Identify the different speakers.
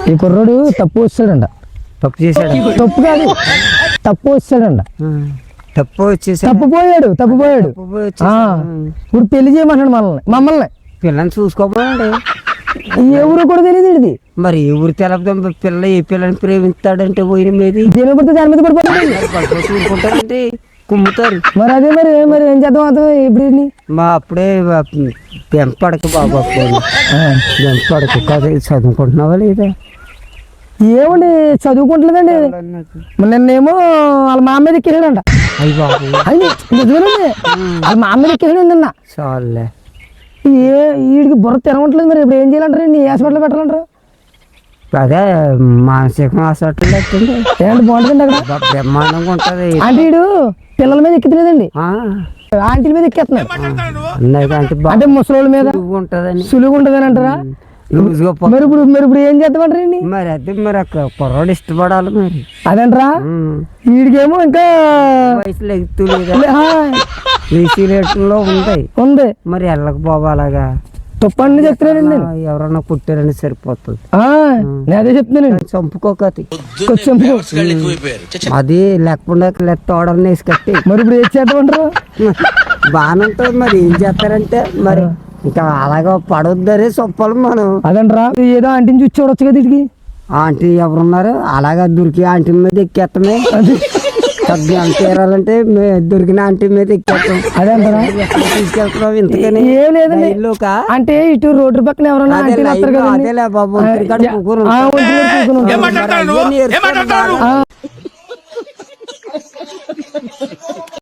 Speaker 1: ఈ కుర్రోడు తప్పు వచ్చాడంట.
Speaker 2: తప్పు చేశాడు.
Speaker 1: తప్పు కాదు, తప్పు వచ్చాడంట. తప్పిపోయాడు. ఇప్పుడు పెళ్లి చేయమన్నాడు మమ్మల్ని.
Speaker 2: పిల్లని చూసుకోపోయాడు.
Speaker 1: ఏ ఊరు కూడా తెలియదు ఇది.
Speaker 2: మరి ఏ ఊరు తెలపదాం. పిల్ల ఏ పిల్లని ప్రేమిస్తాడంటే పోయిన మీద
Speaker 1: దేని పడితే దాని మీద పడిపోతాడు.
Speaker 2: చూసుకుంటారంటే కుమ్ముతారు.
Speaker 1: మరి అదే మరి ఏం చేద్దాం అర్థం ఇప్పుడు.
Speaker 2: మా అప్పుడే పెంపడక బాబు, అప్పుడే పెంపడక కదా. చదువుకుంటున్నావా లేదా?
Speaker 1: ఏమండి చదువుకుంటలేదండి. నిన్నేమో వాళ్ళ మా మీద ఎక్కేసాడంట.
Speaker 2: అయ్యి బాబు
Speaker 1: నిజమేనండి, వాళ్ళ మా మీద ఎక్కేసాడు నిన్న.
Speaker 2: చాలులే.
Speaker 1: వీడికి బుర్ర తినవట్లేదు. మరి ఇప్పుడు ఏం చేయాలంటారు? హాస్పిటల్ పెట్టాలంటారు.
Speaker 2: అదే మానసిక హాస్పిటల్ పెట్టండి.
Speaker 1: ఏంటంటే బాగుంటుందండి అక్కడ,
Speaker 2: బ్రహ్మాండంగా ఉంటుంది.
Speaker 1: అంటే వీడు పిల్లల మీద ఎక్కలేదండి, ఆంటీల మీద ఎక్కేస్తున్నాడు. అంటే ముసలోళ్ళ మీద సులువుగా ఉంటుందని అంటారా? మరి ఇప్పుడు ఏం చేద్దామంటారండి?
Speaker 2: మరి అదే మరి అక్కడ కుర్రాడు ఇష్టపడాలి మరి.
Speaker 1: అదంటారా? వీడికేమో ఇంకా
Speaker 2: వయసులో ఎగుతులో ఉంది. మరి వెళ్ళక బాబు అలాగా
Speaker 1: తప్పని చెప్తున్నానండి.
Speaker 2: ఎవరన్నా పుట్టారని సరిపోతుంది.
Speaker 1: నేను అదే చెప్తున్నానండి.
Speaker 2: చంపుకోకతి
Speaker 1: చంపుకో.
Speaker 2: అది లేకుండా తోడని వేసుకట్టి
Speaker 1: మరి ఇప్పుడు ఏం చేద్దామంటారు?
Speaker 2: బాగానే ఉంటుంది. మరి ఏం చేస్తారంటే మరి ఇంకా అలాగా పడొద్దరే చెప్పాలి మనం.
Speaker 1: అదంటారా? ఏదో ఆంటీని చూసి చూడొచ్చు కదా వీటికి.
Speaker 2: ఆంటీ ఎవరున్నారు? అలాగా దొరికి ఆంటీ మీద ఎక్కేస్తామే. తీరాలంటే దొరికిన ఆంటీ మీద ఎక్కేస్తాం.
Speaker 1: అదంటారా?
Speaker 2: తీసుకెళ్తున్నాం ఇంతకని
Speaker 1: ఏం లేదండి. అంటే ఇటు రోడ్డు పక్కన ఎవరన్నా ఆంటీలు వస్తారు కదా.
Speaker 2: అదేలే బాబు.